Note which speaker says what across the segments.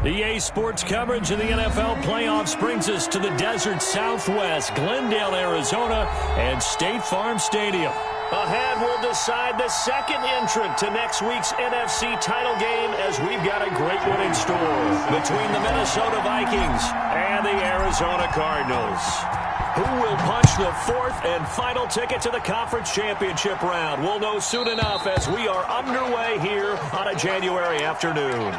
Speaker 1: EA Sports coverage of the NFL playoffs brings us to the desert Southwest, Glendale, Arizona, and State Farm Stadium. Ahead, we'll decide the second entrant to next week's NFC title game as we've got a great one in store between the Minnesota Vikings and the Arizona Cardinals. Who will punch the fourth and final ticket to the conference championship round? We'll know soon enough as we are underway here on a January afternoon.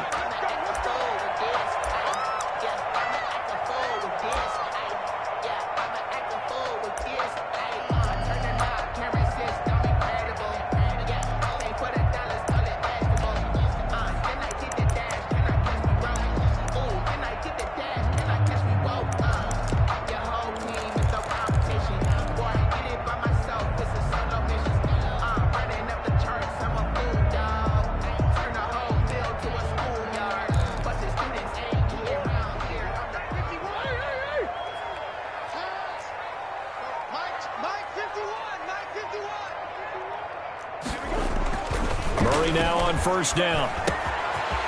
Speaker 1: Now on first down.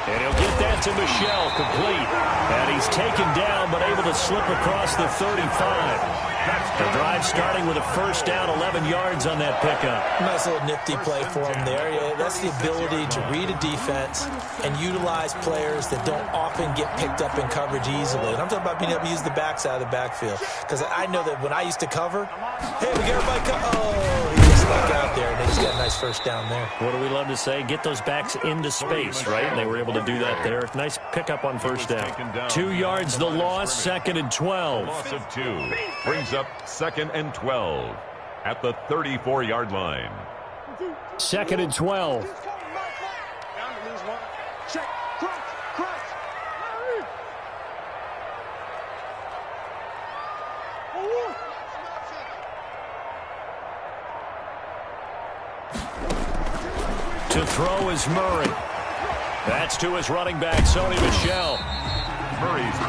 Speaker 1: And he'll get that to Michel, complete. And he's taken down, but able to slip across the 35. The drive starting with a first down, 11 yards on that pickup.
Speaker 2: Nice little nifty play for him there. Yeah, that's the ability to read a defense and utilize players that don't often get picked up in coverage easily. And I'm talking about being able to use the backside of the backfield. Because I know that when I used to cover, hey, we get everybody he just stuck out there, and they just got a nice first down there.
Speaker 1: What do we love to say? Get those backs into space, right? And they were able to do that there. Nice pickup on first down. 2 yards the loss, second and 12.
Speaker 3: Loss of 2 brings up second and 12 at the 34-yard line.
Speaker 1: Second and 12. To throw is Murray. That's to his running back, Sony Michel.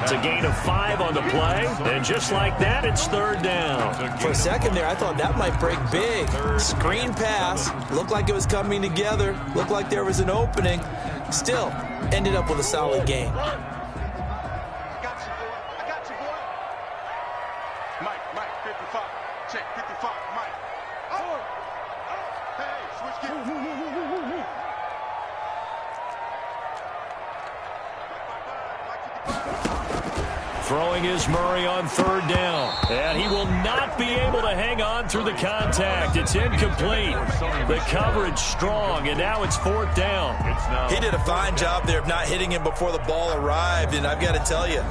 Speaker 1: It's a gain of 5 on the play, and just like that, it's third down.
Speaker 2: For a second there, I thought that might break big. Screen pass, looked like it was coming together, looked like there was an opening. Still, ended up with a solid gain.
Speaker 1: Throwing is Murray on third down. And he will not be able to hang on through the contact. It's incomplete. The coverage strong, and now it's fourth down.
Speaker 2: He did a fine job there of not hitting him before the ball arrived, and I've got to tell you,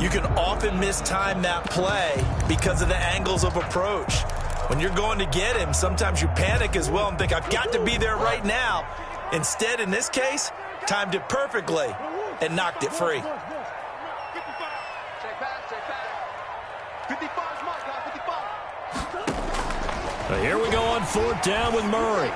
Speaker 2: you can often mistime that play because of the angles of approach. When you're going to get him, sometimes you panic as well and think, I've got to be there right now. Instead, in this case, timed it perfectly and knocked it free.
Speaker 1: Here we go on fourth down with Murray.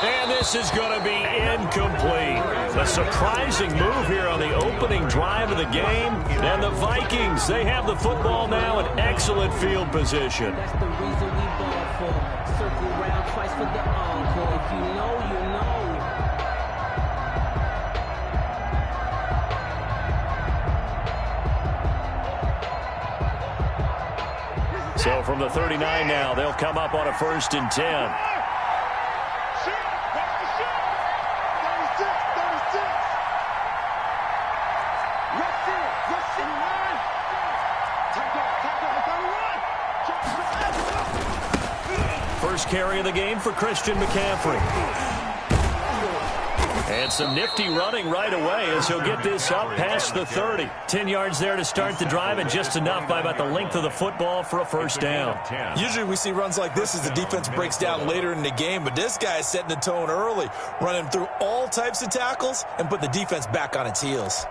Speaker 1: And this is going to be incomplete. A surprising move here on the opening drive of the game. And the Vikings, they have the football now in excellent field position.
Speaker 4: That's the reason we ball for. Circle round twice for the encore. If you know, you know.
Speaker 1: So from the 39 now, they'll come up on a first and 10. First carry of the game for Christian McCaffrey. And some nifty running right away as he'll get this up past the 30. 10 yards there to start the drive, and just enough by about the length of the football for a first down.
Speaker 2: Usually we see runs like this as the defense breaks down later in the game, but this guy is setting the tone early, running through all types of tackles and put the defense back on its heels.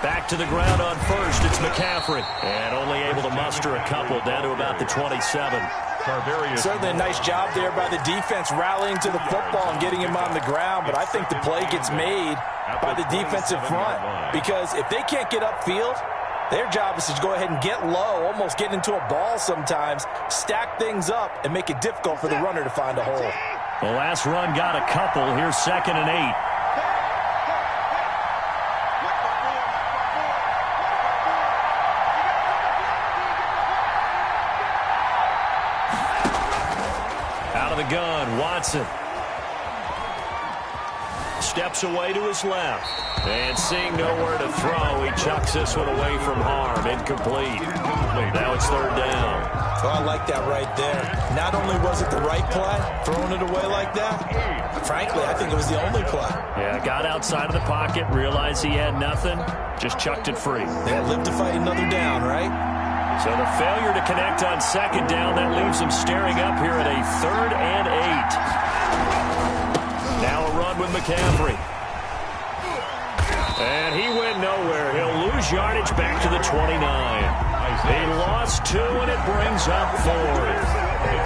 Speaker 1: Back to the ground on first. It's McCaffrey. And only able to muster a couple down to about the 27.
Speaker 2: Certainly a nice job there by the defense rallying to the football and getting him on the ground. But I think the play gets made by the defensive front. Because if they can't get upfield, their job is to go ahead and get low, almost get into a ball sometimes, stack things up, and make it difficult for the runner to find a hole.
Speaker 1: The last run got a couple. Here's 2nd and 8. Out of the gun, Watson. Steps away to his left. And seeing nowhere to throw, he chucks this one away from harm. Incomplete. Now it's 3rd down.
Speaker 2: Well, I like that right there. Not only was it the right play, throwing it away like that, frankly, I think it was the only play.
Speaker 1: Yeah, got outside of the pocket, realized he had nothing, just chucked it free.
Speaker 2: They live to fight another down, right?
Speaker 1: So the failure to connect on 2nd down, that leaves him staring up here at a 3rd and 8. Now a run with McCaffrey. And he went nowhere. He'll lose yardage back to the 29. He lost 2, and it brings up 4th.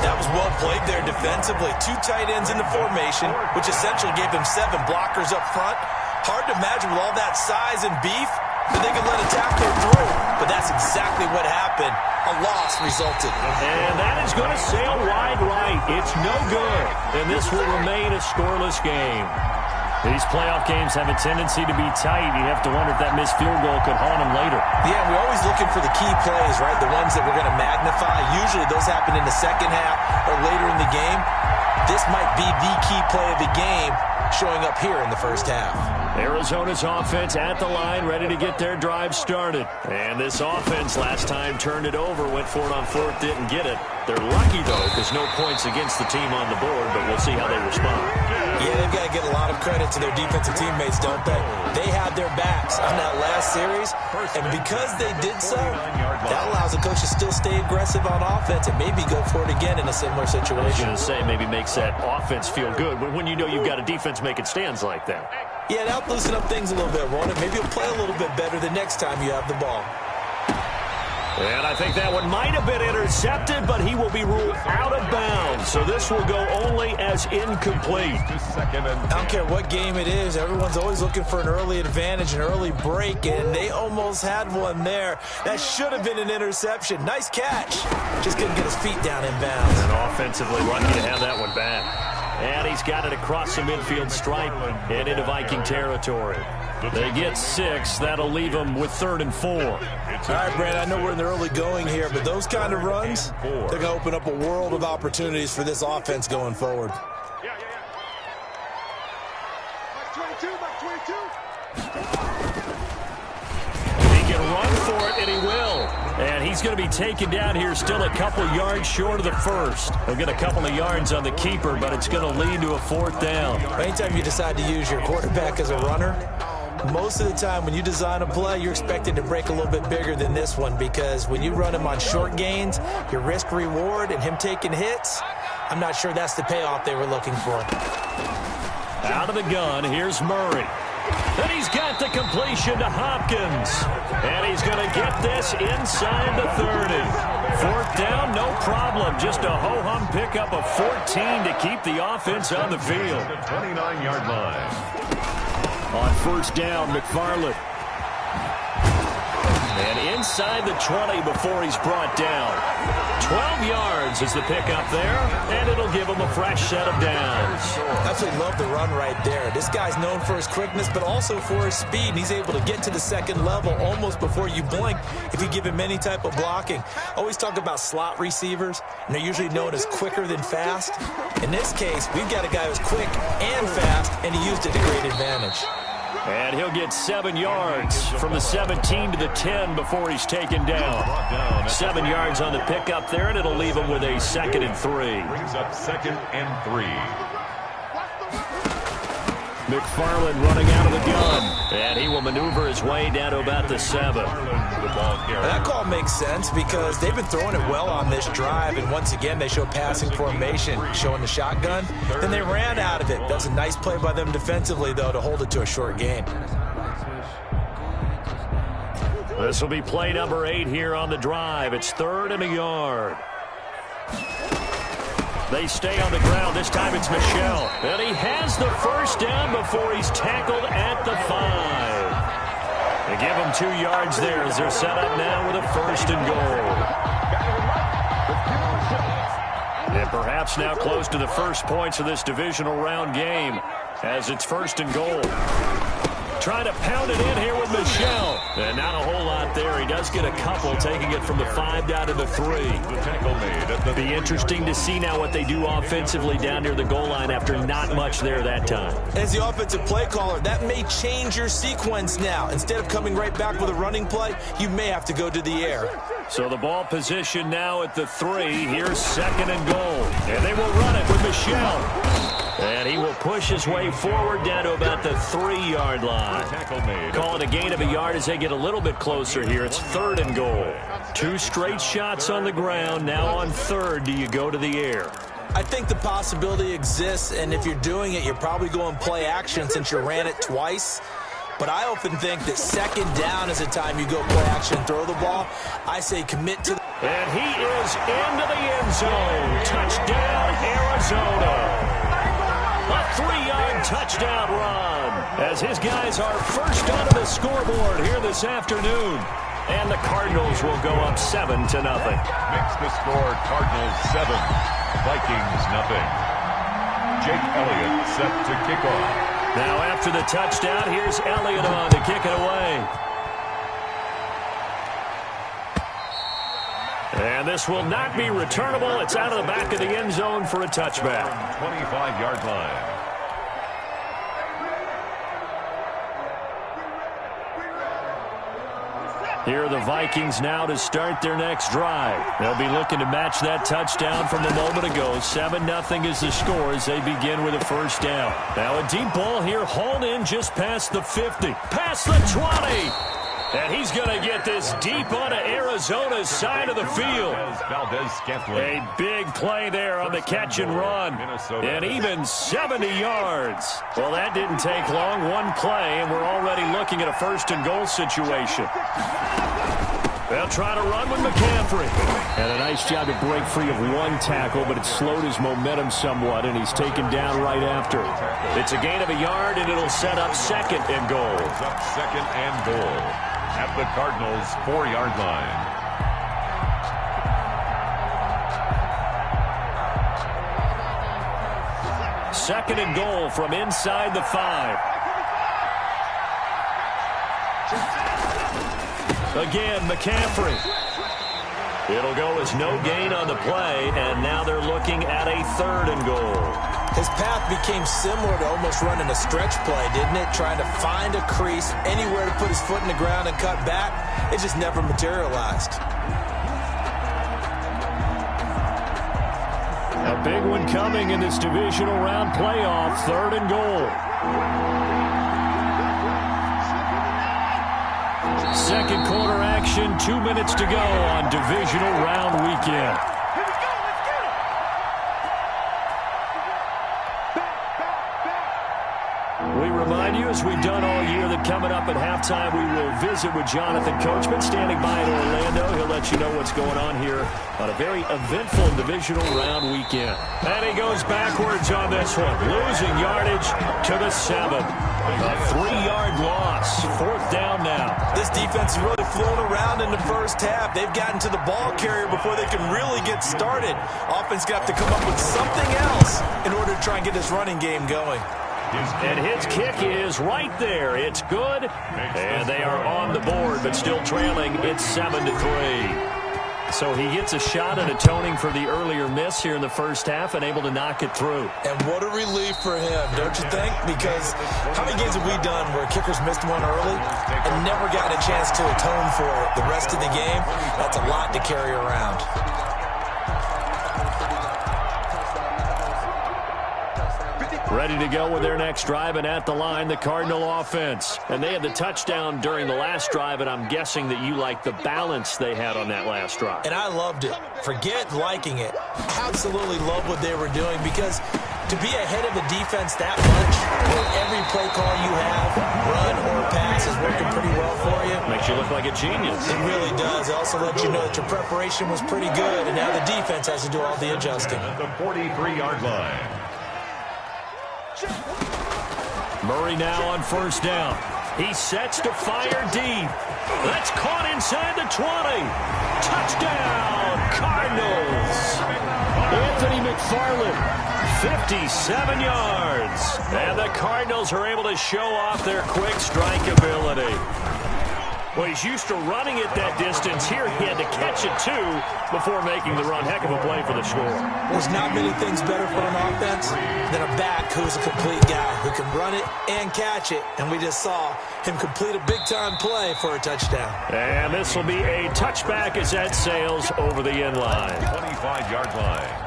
Speaker 2: That was well played there defensively. 2 tight ends in the formation, which essentially gave him 7 blockers up front. Hard to imagine with all that size and beef that they could let a tackler through. But that's exactly what happened. A loss resulted.
Speaker 1: And that is going to sail wide right. It's no good. And this will remain a scoreless game. These playoff games have a tendency to be tight. You have to wonder if that missed field goal could haunt them later.
Speaker 2: Yeah, we're always looking for the key plays, right? The ones that we're going to magnify. Usually those happen in the second half or later in the game. This might be the key play of the game showing up here in the first half.
Speaker 1: Arizona's offense at the line, ready to get their drive started. And this offense last time turned it over, went for it on 4th, didn't get it. They're lucky, though, because no points against the team on the board, but we'll see how they respond.
Speaker 2: Yeah, they've got to get a lot of credit to their defensive teammates, don't they? They had their backs on that last series, and because they did so, that allows the coach to still stay aggressive on offense and maybe go for it again in a similar situation.
Speaker 1: I was going to say, maybe makes that offense feel good, but when you know you've got a defense making stands like that.
Speaker 2: Yeah, that'll loosen up things a little bit, won't it? Maybe you'll play a little bit better the next time you have the ball.
Speaker 1: And I think that one might have been intercepted, but he will be ruled out of bounds. So this will go only as incomplete.
Speaker 2: I don't care what game it is. Everyone's always looking for an early advantage, an early break, and they almost had one there. That should have been an interception. Nice catch. Just couldn't get his feet down in bounds.
Speaker 1: And offensively lucky to have that one back. And he's got it across the midfield stripe and into Viking territory. They get 6. That'll leave them with 3rd and 4.
Speaker 2: All right, Brad, I know we're in the early going here, but those kind of runs, they're going to open up a world of opportunities for this offense going forward.
Speaker 1: He can run for it, and he will. And he's going to be taken down here still a couple yards short of the 1st. He'll get a couple of yards on the keeper, but it's going to lead to a 4th down.
Speaker 2: Anytime you decide to use your quarterback as a runner, most of the time when you design a play, you're expecting to break a little bit bigger than this one, because when you run him on short gains, your risk-reward and him taking hits, I'm not sure that's the payoff they were looking for.
Speaker 1: Out of the gun, here's Murray. And he's got the completion to Hopkins. And he's going to get this inside the 30. 4th down, no problem. Just a ho-hum pickup of 14 to keep the offense on the field.
Speaker 3: 29-yard line.
Speaker 1: On 1st down, McFarland. And inside the 20 before he's brought down. 12 yards is the pickup there, and it'll give him a fresh set of downs.
Speaker 2: Absolutely love the run right there. This guy's known for his quickness, but also for his speed, and he's able to get to the 2nd level almost before you blink if you give him any type of blocking. Always talk about slot receivers, and they're usually known as quicker than fast. In this case, we've got a guy who's quick and fast, and he used it to great advantage.
Speaker 1: And he'll get 7 yards from the 17 to the 10 before he's taken down. 7 yards on the pickup there, and it'll leave him with a 2nd and 3.
Speaker 3: Brings up 2nd and 3.
Speaker 1: McFarland running out of the gun, and he will maneuver his way down to about the 7.
Speaker 2: That call makes sense because they've been throwing it well on this drive, and once again they show passing formation, showing the shotgun. Then they ran out of it. That's a nice play by them defensively, though, to hold it to a short gain.
Speaker 1: This will be play number 8 here on the drive. It's 3rd and a yard. They stay on the ground. This time it's Michel. And he has the first down before he's tackled at the 5. They give him 2 yards there as they're set up now with a 1st and goal. And perhaps now close to the first points of this divisional round game as it's 1st and goal. Trying to pound it in here with Michel. And not a whole lot there. He does get a couple, taking it from the 5 down to the 3.
Speaker 3: The tackle made at the
Speaker 1: Be interesting to see now what they do offensively down near the goal line after not much there that time.
Speaker 2: As the offensive play caller, that may change your sequence now. Instead of coming right back with a running play, you may have to go to the air.
Speaker 1: So the ball position now at the 3. Here's 2nd and goal. And they will run it with Michel. And he will push his way forward down to about the 3-yard line. Call it a gain of a yard as they get a little bit closer here. It's 3rd and goal. 2 straight shots on the ground. Now on 3rd, do you go to the air?
Speaker 2: I think the possibility exists, and if you're doing it, you're probably going play action since you ran it twice. But I often think that 2nd down is the time you go play action and throw the ball. I say commit to
Speaker 1: And he is into the end zone. Touchdown, Arizona. A 3-yard touchdown run as his guys are first onto the scoreboard here this afternoon. And the Cardinals will go up 7-0.
Speaker 3: Makes the score Cardinals 7, Vikings nothing. Jake Elliott set to kick off.
Speaker 1: Now after the touchdown, here's Elliott on to kick it away. And this will not be returnable. It's out of the back of the end zone for a touchback.
Speaker 3: 25-yard line.
Speaker 1: Here are the Vikings now to start their next drive. They'll be looking to match that touchdown from a moment ago. 7-0 is the score as they begin with a 1st down. Now a deep ball here hauled in just past the 50. Past the 20. And he's going to get this deep onto Arizona's side of the field. A big play there on the catch and run. And even 70 yards. Well, that didn't take long. One play, and we're already looking at a 1st and goal situation. They'll try to run with McCaffrey. And a nice job to break free of one tackle, but it slowed his momentum somewhat, and he's taken down right after. It's a gain of a yard, and it'll set up 2nd and goal.
Speaker 3: 2nd and goal at the Cardinals' 4-yard line.
Speaker 1: Second and goal from inside the 5. Again, McCaffrey. It'll go as no gain on the play, and now they're looking at a 3rd and goal.
Speaker 2: His path became similar to almost running a stretch play, didn't it? Trying to find a crease, anywhere to put his foot in the ground and cut back. It just never materialized.
Speaker 1: A big one coming in this divisional round playoff, 3rd and goal. 2nd quarter action, 2 minutes to go on divisional round weekend. We remind you, as we've done all year, that coming up at halftime, we will visit with Jonathan Coachman, standing by in Orlando. He'll let you know what's going on here on a very eventful divisional round weekend. And he goes backwards on this one, losing yardage to the 7. A 3-yard loss, 4th down now.
Speaker 2: This defense has really flown around in the first half. They've gotten to the ball carrier before they can really get started. Offense got to come up with something else in order to try and get this running game going.
Speaker 1: And his kick is right there. It's good. And they are on the board, but still trailing. It's 7-3. So he gets a shot at atoning for the earlier miss here in the first half and able to knock it through.
Speaker 2: And what a relief for him, don't you think? Because how many games have we done where kickers missed one early and never got a chance to atone for it the rest of the game? That's a lot to carry around.
Speaker 1: Ready to go with their next drive, and at the line, the Cardinal offense. And they had the touchdown during the last drive, and I'm guessing that you like the balance they had on that last drive.
Speaker 2: And I loved it. Forget liking it. Absolutely love what they were doing, because to be ahead of a defense that much, where every play call you have, run or pass, is working pretty well for you.
Speaker 1: Makes you look like a genius.
Speaker 2: It really does. It also lets you know that your preparation was pretty good, and now the defense has to do all the adjusting.
Speaker 3: At the 43-yard line.
Speaker 1: Murray now on first down. He sets to fire deep. That's caught inside the 20. Touchdown, Cardinals. Anthony McFarland, 57 yards. And the Cardinals are able to show off their quick strike ability. Well, he's used to running it that distance. Here he had to catch it, too, before making the run. Heck of a play for the score.
Speaker 2: There's not many things better for an offense than a back who's a complete guy who can run it and catch it. And we just saw him complete a big-time play for a touchdown.
Speaker 1: And this will be a touchback as that sails over the end line.
Speaker 3: 25-yard line.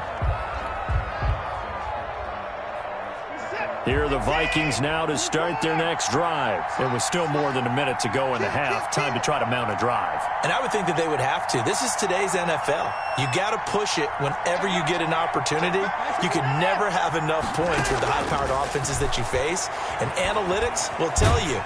Speaker 1: Here are the Vikings now to start their next drive. There was still more than a minute to go in the half. Time to try to mount a drive.
Speaker 2: And I would think that they would have to. This is today's NFL. You got to push it whenever you get an opportunity. You can never have enough points with the high-powered offenses that you face. And analytics will tell you.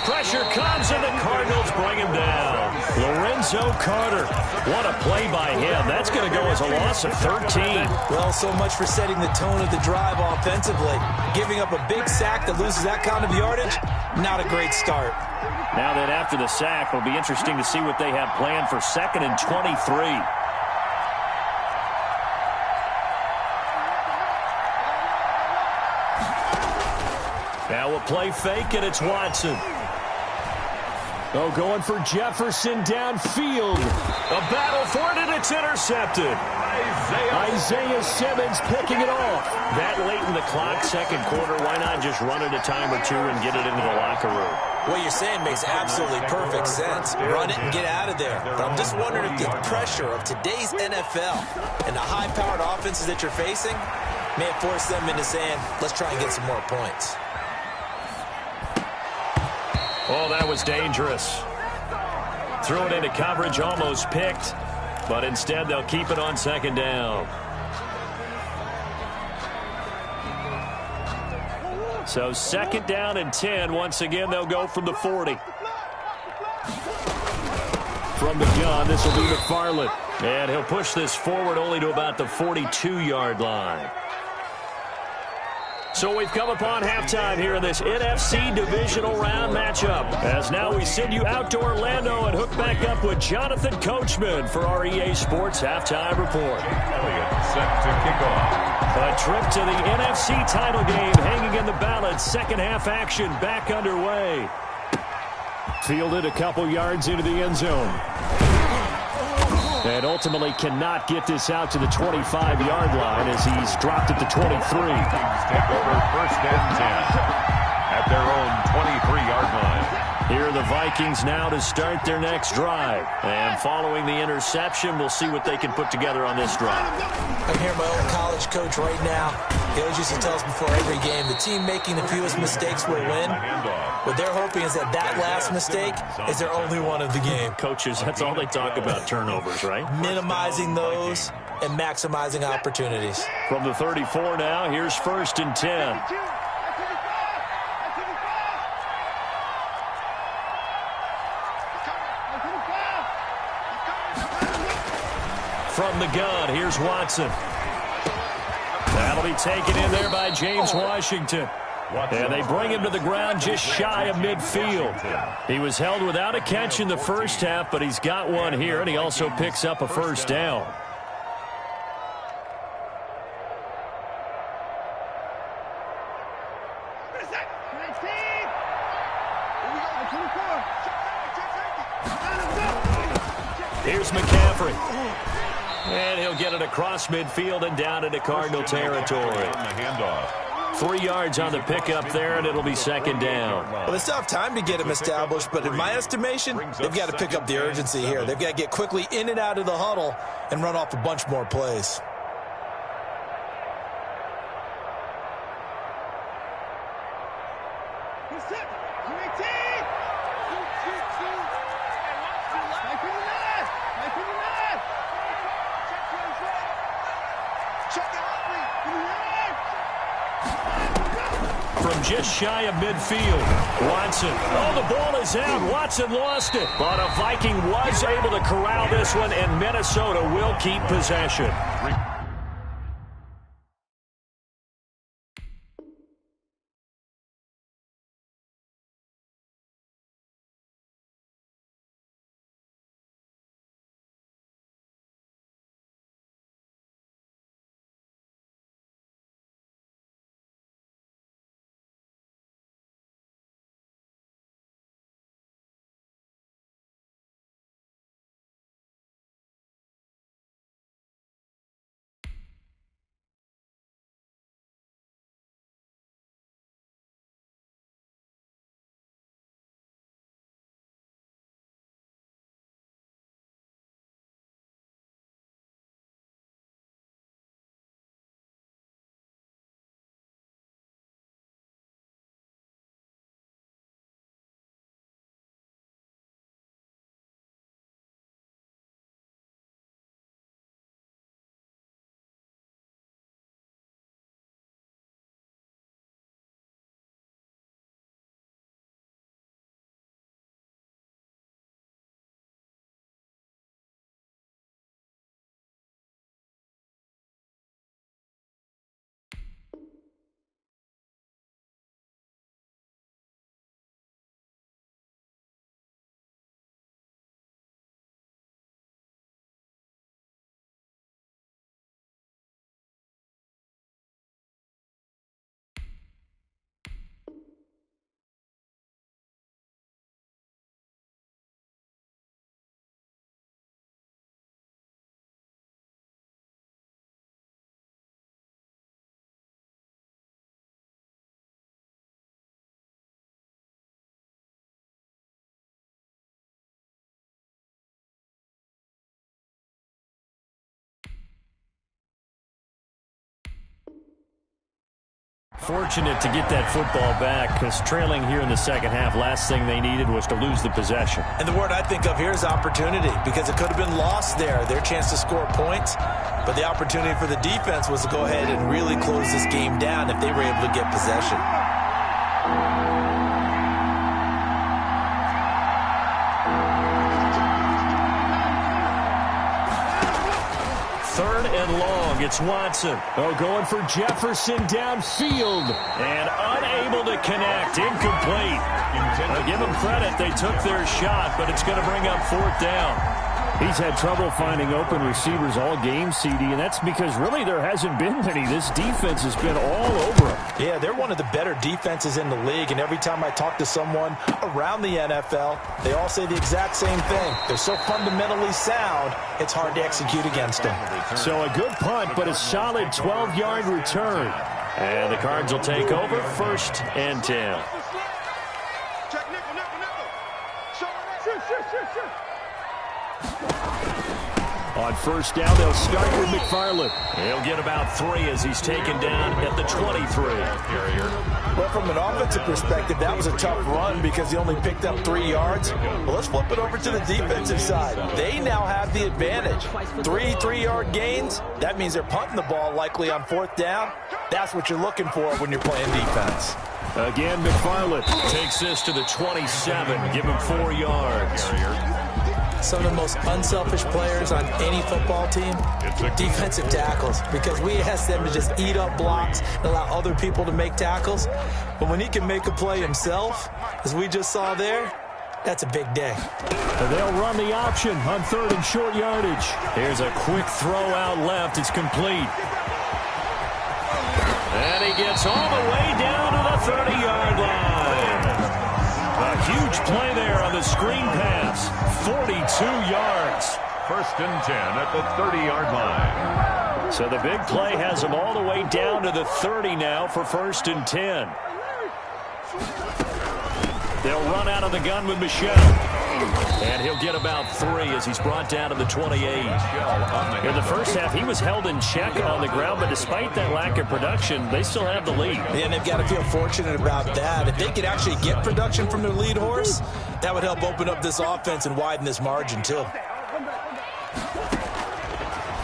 Speaker 1: Pressure comes, and the Cardinals bring him down. Lorenzo Carter. What a play by him. That's going to go as a loss of 13.
Speaker 2: Well, so much for setting the tone of the drive offensively. Giving up a big sack that loses that kind of yardage, not a great start.
Speaker 1: Now that after the sack, it'll be interesting to see what they have planned for 2nd and 23. Now a play fake, and it's Watson. Oh, going for Jefferson downfield. A battle for it, and it's intercepted. Isaiah Simmons picking it off. That late in the clock, second quarter, why not just run it a time or two and get it into the locker room?
Speaker 2: What you're saying makes absolutely perfect sense. Run it and get out of there. But I'm just wondering if the pressure of today's NFL and the high-powered offenses that you're facing may have forced them into saying, let's try and get some more points.
Speaker 1: Oh, that was dangerous. Threw it into coverage, almost picked. But instead, they'll keep it on 2nd down. So 2nd down and 10. Once again, they'll go from the 40. From the gun, this will be McFarland. And he'll push this forward only to about the 42-yard line. So we've come upon halftime here in this NFC divisional round matchup. As now we send you out to Orlando and hook back up with Jonathan Coachman for our EA Sports Halftime Report.
Speaker 3: Elliott set to kick off.
Speaker 1: A trip to the NFC title game hanging in the balance. Second half action back underway. Fielded a couple yards into the end zone. And ultimately cannot get this out to the 25-yard line as he's dropped it to 23.
Speaker 3: Take over 1st and 10 at their own 23-yard line.
Speaker 1: Here are the Vikings now to start their next drive. And following the interception, we'll see what they can put together on this drive.
Speaker 2: I'm here, my old college coach right now. He always used to tell us before every game, the team making the fewest mistakes will win. What they're hoping is that that last mistake is their only one of the game.
Speaker 1: Coaches, that's all they talk about, turnovers, right?
Speaker 2: Minimizing those and maximizing opportunities.
Speaker 1: From the 34 now, here's 1st and 10. From the gun, here's Watson. That'll be taken in there by James Washington. And they bring him to the ground just shy of midfield. He was held without a catch in the first half, but he's got one here, and he also picks up a 1st down. Here's McCaffrey. And he'll get it across midfield and down into Cardinal territory. 3 yards on the pickup there, and it'll be 2nd down.
Speaker 2: Well, they still have time to get him established, but in my estimation, they've got to pick up the urgency here. They've got to get quickly in and out of the huddle and run off a bunch more plays.
Speaker 1: From from just shy of midfield. Watson. Oh, the ball is out. Watson lost it. But a Viking was able to corral this one, and Minnesota will keep possession. Fortunate to get that football back, because trailing here in the second half, last thing they needed was to lose the possession.
Speaker 2: And the word I think of here is opportunity, because it could have been lost there, their chance to score points. But the opportunity for the defense was to go ahead and really close this game down if they were able to get possession.
Speaker 1: Third and long, it's Watson. Oh, going for Jefferson downfield. And unable to connect, incomplete. Give them credit, they took their shot, but it's going to bring up fourth down. He's had trouble finding open receivers all game, CD, and that's because really there hasn't been many. This defense has been all over him.
Speaker 2: Yeah, they're one of the better defenses in the league, and every time I talk to someone around the NFL, they all say the exact same thing. They're so fundamentally sound, it's hard to execute against them.
Speaker 1: So a good punt, but a solid 12-yard return. And the Cards will take over, 1st and 10. On first down, they'll start with McFarland. He'll get about 3 as he's taken down at the 23.
Speaker 2: Well, from an offensive perspective, that was a tough run because he only picked up 3 yards. Well, let's flip it over to the defensive side. They now have the advantage. 3 3-yard gains. That means they're punting the ball likely on 4th down. That's what you're looking for when you're playing defense.
Speaker 1: Again, McFarland takes this to the 27. Give him 4 yards.
Speaker 2: Some of the most unselfish players on any football team, defensive tackles, because we ask them to just eat up blocks and allow other people to make tackles. But when he can make a play himself, as we just saw there, that's a big day.
Speaker 1: They'll run the option on 3rd and short yardage. Here's a quick throw out left. It's complete. And he gets all the way down to the 30-yard line. A huge play there on the screen pass. 42 yards.
Speaker 3: 1st and 10 at the 30-yard line.
Speaker 1: So the big play has him all the way down to the 30 now for 1st and 10. They'll run out of the gun with Michel. And he'll get about 3 as he's brought down to the 28. In the first half, he was held in check on the ground, but despite that lack of production, they still have the lead.
Speaker 2: And they've got to feel fortunate about that. If they could actually get production from their lead horse, that would help open up this offense and widen this margin, too.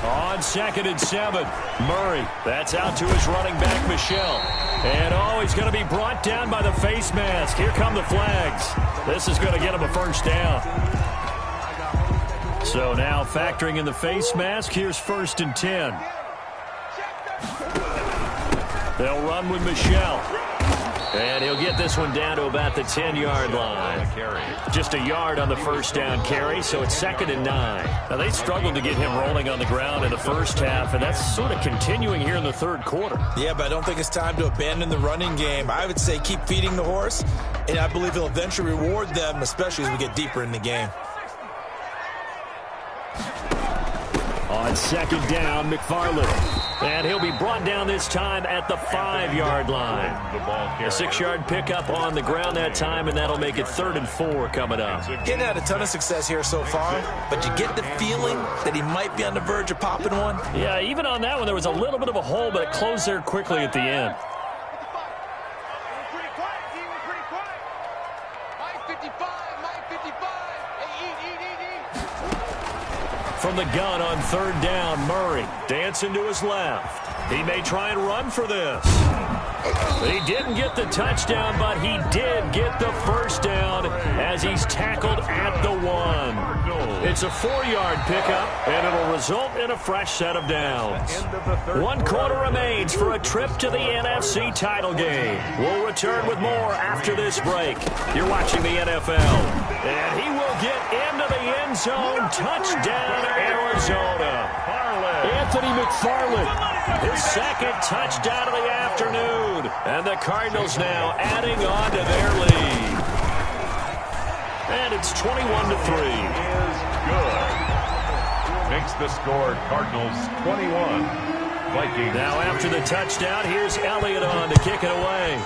Speaker 1: On 2nd and 7, Murray. That's out to his running back, Michel. And, oh, he's going to be brought down by the face mask. Here come the flags. This is going to get him a first down. So now factoring in the face mask, here's 1st and 10. They'll run with Michelle. And he'll get this one down to about the 10-yard line. Just a yard on the first down carry, so it's 2nd and 9. Now, they struggled to get him rolling on the ground in the first half, and that's sort of continuing here in the third quarter.
Speaker 2: Yeah, but I don't think it's time to abandon the running game. I would say keep feeding the horse, and I believe he'll eventually reward them, especially as we get deeper in the game.
Speaker 1: On 2nd down, McFarland. And he'll be brought down this time at the 5-yard line. A 6-yard pickup on the ground that time, and that'll make it 3rd and 4 coming up.
Speaker 2: Getting had a ton of success here so far, but you get the feeling that he might be on the verge of popping one.
Speaker 1: Yeah, even on that one, there was a little bit of a hole, but it closed there quickly at the end. From the gun on 3rd down, Murray dancing to his left. He may try and run for this. He didn't get the touchdown, but he did get the first down as he's tackled at the 1. It's a 4-yard pickup, and it'll result in a fresh set of downs. 1 quarter remains for a trip to the NFC title game. We'll return with more after this break. You're watching the NFL, and he will get into the end zone. Touchdown, Arizona. Anthony McFarland, his 2nd touchdown of the afternoon. And the Cardinals now adding on to their lead. And it's 21-3.
Speaker 3: Is good. Makes the score Cardinals 21. Vikings.
Speaker 1: Now after the touchdown, here's Elliott on to kick it away.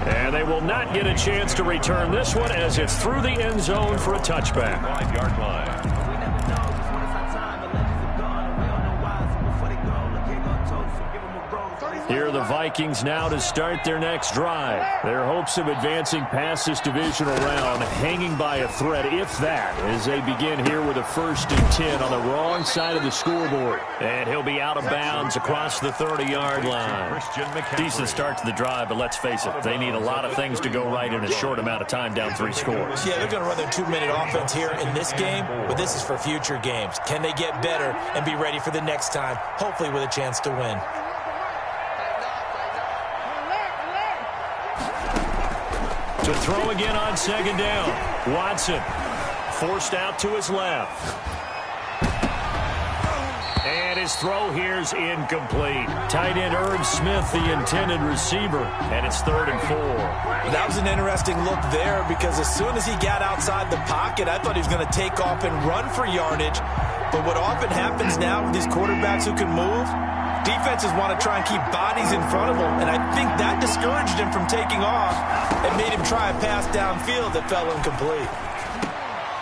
Speaker 1: And they will not get a chance to return this one as it's through the end zone for a touchback.
Speaker 3: 5-yard line.
Speaker 1: Here are the Vikings now to start their next drive. Their hopes of advancing past this divisional round hanging by a thread, if that, as they begin here with a 1st and 10 on the wrong side of the scoreboard. And he'll be out of bounds across the 30-yard line. Decent start to the drive, but let's face it, they need a lot of things to go right in a short amount of time, down 3 scores.
Speaker 2: Yeah, they're going to run their 2-minute offense here in this game, but this is for future games. Can they get better and be ready for the next time, hopefully with a chance to win?
Speaker 1: To throw again on 2nd down. Watson forced out to his left. And his throw here's incomplete. Tight end Irv Smith, the intended receiver. And it's 3rd and 4.
Speaker 2: That was an interesting look there because as soon as he got outside the pocket, I thought he was going to take off and run for yardage. But what often happens now with these quarterbacks who can move, defenses want to try and keep bodies in front of them, and I think that discouraged him from taking off and made him try a pass downfield that fell incomplete.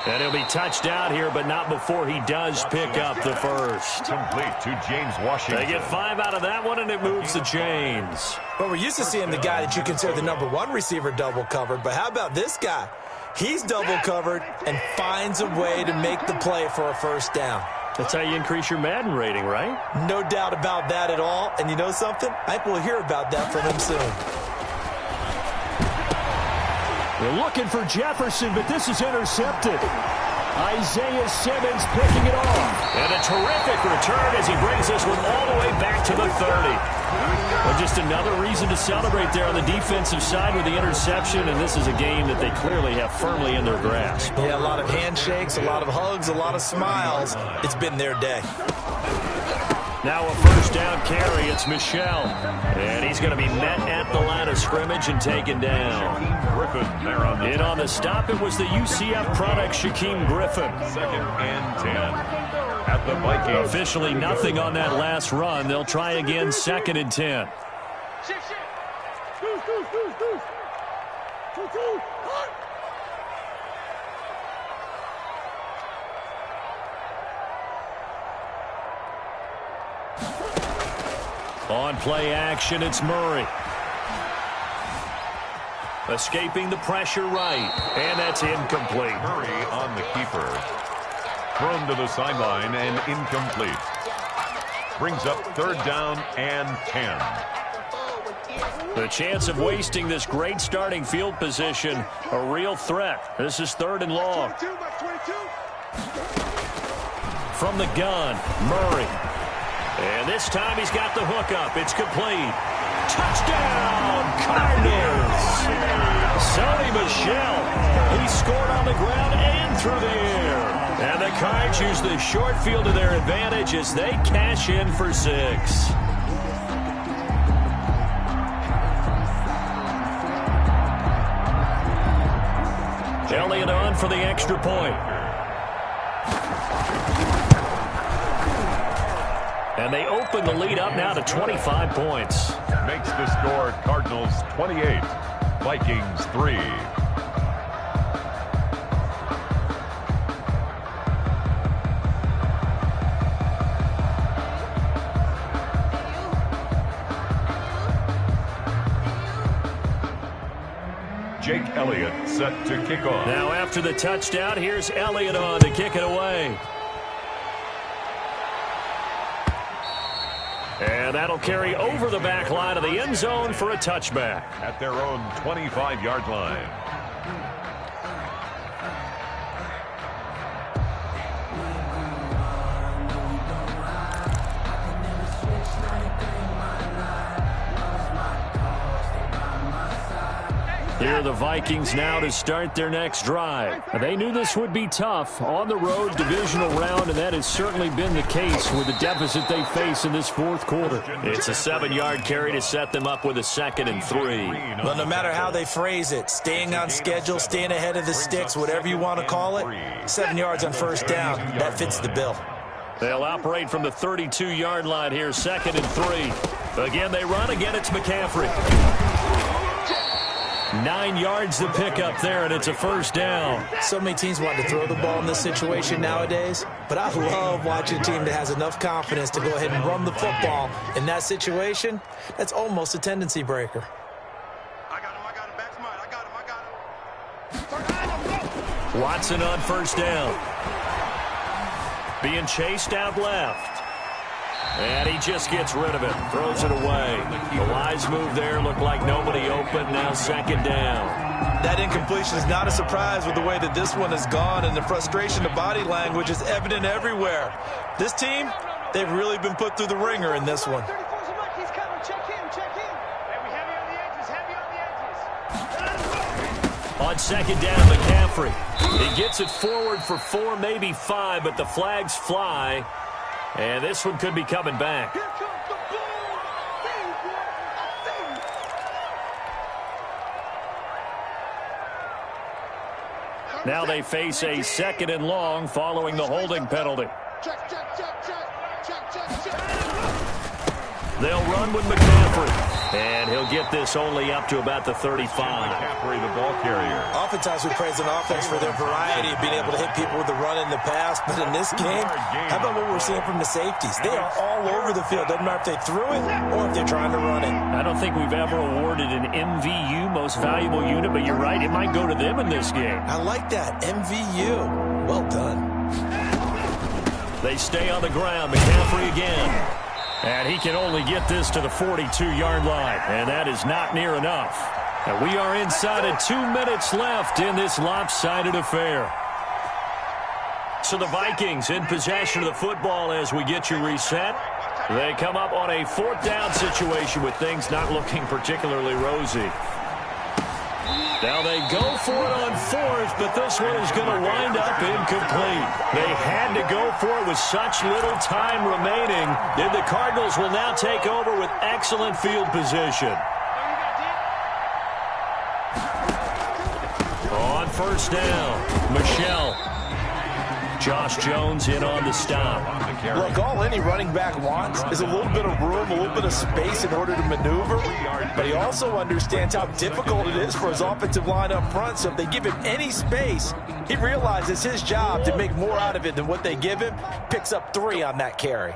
Speaker 1: And he'll be touched out here, but not before he does pick up the first.
Speaker 3: Complete to James Washington.
Speaker 1: They get 5 out of that one, and it moves the chains.
Speaker 2: Well, we're used to seeing the guy that you consider the #1 receiver double covered, but how about this guy? He's double covered and finds a way to make the play for a first down.
Speaker 1: That's how you increase your Madden rating, right?
Speaker 2: No doubt about that at all. And you know something? I think we'll hear about that from him soon.
Speaker 1: They're looking for Jefferson, but this is intercepted. Isaiah Simmons picking it off. And a terrific return as he brings this one all the way back to the 30. Well, just another reason to celebrate there on the defensive side with the interception, and this is a game that they clearly have firmly in their grasp.
Speaker 2: Yeah, a lot of handshakes, a lot of hugs, a lot of smiles. It's been their day.
Speaker 1: Now a first down carry, it's Michelle. And he's going to be met at the line of scrimmage and taken down.
Speaker 3: Griffin there on the
Speaker 1: In on the stop, it was the UCF product, Shaquem Griffin.
Speaker 3: 2nd and 10 at the Vikings.
Speaker 1: Officially nothing on that last run. They'll try again, 2nd and 10. On play action, it's Murray. Escaping the pressure right, and that's incomplete.
Speaker 3: Murray on the keeper. Thrown to the sideline and incomplete. brings up 3rd down and 10.
Speaker 1: The chance of wasting this great starting field position, a real threat. This is 3rd and long. From the gun, Murray. And this time he's got the hook up. It's complete. Touchdown, Cardinals! Sony Michel. He scored on the ground and through the air. And the Cards use the short field to their advantage as they cash in for 6. Elliott on for the extra point. And they open the lead up now to 25 points.
Speaker 3: Makes the score Cardinals 28, Vikings 3. Jake Elliott set to kick off.
Speaker 1: Now after the touchdown, here's Elliott on to kick it away. And that'll carry over the back line of the end zone for a touchback.
Speaker 3: At their own 25-yard line.
Speaker 1: Here are the Vikings now to start their next drive. They knew this would be tough on the road, divisional round, and that has certainly been the case with the deficit they face in this 4th quarter. It's a 7-yard carry to set them up with a 2nd and 3.
Speaker 2: Well, no matter how they phrase it, staying on schedule, staying ahead of the sticks, whatever you want to call it, 7 yards on 1st down, that fits the bill.
Speaker 1: They'll operate from the 32-yard line here, 2nd and 3. Again, they run. Again, it's McCaffrey. 9 yards to pick up there, and it's a 1st down.
Speaker 2: So many teams want to throw the ball in this situation nowadays, but I love watching a team that has enough confidence to go ahead and run the football. In that situation, that's almost a tendency breaker.
Speaker 5: I got him, back to mine. I got him.
Speaker 1: Watson on 1st down. Being chased out left. And he just gets rid of it, throws it away. The wise move there, looked like nobody open, now 2nd down.
Speaker 2: That incompletion is not a surprise with the way that this one has gone, and the frustration of body language is evident everywhere. This team, they've really been put through the ringer in this one.
Speaker 1: On 2nd down, McCaffrey. He gets it forward for 4, maybe 5, but the flags fly. And this one could be coming back. Now they face a 2nd and long following the holding penalty. They'll run with McCaffrey. And he'll get this only up to about the 35.
Speaker 3: McCaffrey, the ball carrier.
Speaker 2: Oftentimes we praise an offense for their variety of being able to hit people with the run in the pass. But in this game, how about what we're seeing from the safeties? They are all over the field. Doesn't matter if they threw it or if they're trying to run it.
Speaker 1: I don't think we've ever awarded an MVU, most valuable unit, but you're right, it might go to them in this game.
Speaker 2: I like that. MVU. Well done.
Speaker 1: They stay on the ground. McCaffrey again. And he can only get this to the 42-yard line. And that is not near enough. And we are inside of 2 minutes left in this lopsided affair. So the Vikings in possession of the football as we get you reset. They come up on a 4th down situation with things not looking particularly rosy. Now they go for it on 4th, but this one is going to wind up incomplete. They had to go for it with such little time remaining. Then the Cardinals will now take over with excellent field position. On 1st down, Michel. Josh Jones in on the stop.
Speaker 2: Look, all any running back wants is a little bit of room, a little bit of space in order to maneuver. But he also understands how difficult it is for his offensive line up front. So if they give him any space, he realizes his job to make more out of it than what they give him. Picks up 3 on that carry.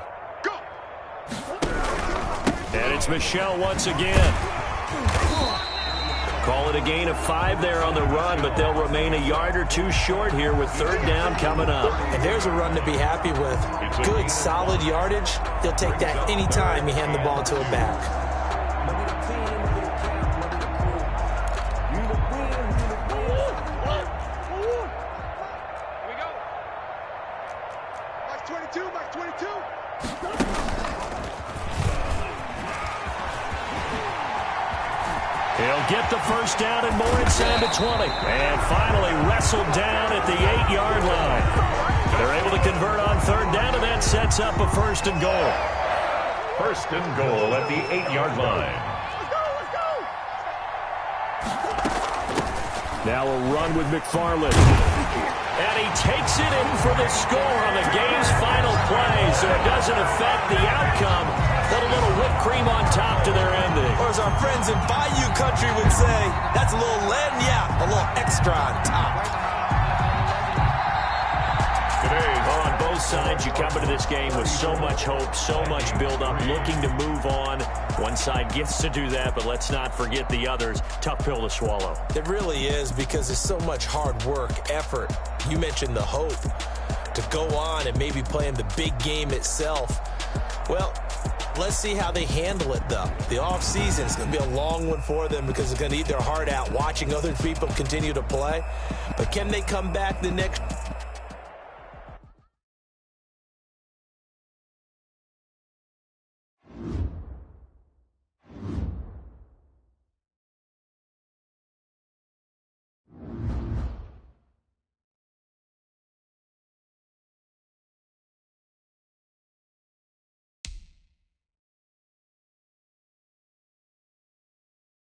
Speaker 1: And it's Michel once again. Call it a gain of 5 there on the run, but they'll remain a yard or two short here with third down coming up.
Speaker 2: And there's a run to be happy with. Good, solid yardage. They'll take that anytime you hand the ball to a back.
Speaker 1: He'll get the first down and more inside the 20. And finally wrestled down at the 8-yard line. They're able to convert on third down, and that sets up a first and goal.
Speaker 3: First and goal at the 8-yard line.
Speaker 1: Now a run with McFarland. And he takes it in for the score on the game's final play, so it doesn't affect the outcome. Put a little whipped cream on top to their ending.
Speaker 2: Or as our friends in Bayou Country would say, that's a little lagniappe, a little extra on top.
Speaker 1: On both sides, you come into this game with so much hope, so much build-up, looking to move on. One side gets to do that, but let's not forget the others. Tough pill to swallow.
Speaker 2: It really is, because there's so much hard work, effort. You mentioned the hope to go on and maybe play in the big game itself. Well, let's see how they handle it, though. The offseason is going to be a long one for them because it's going to eat their heart out watching other people continue to play. But can they come back the next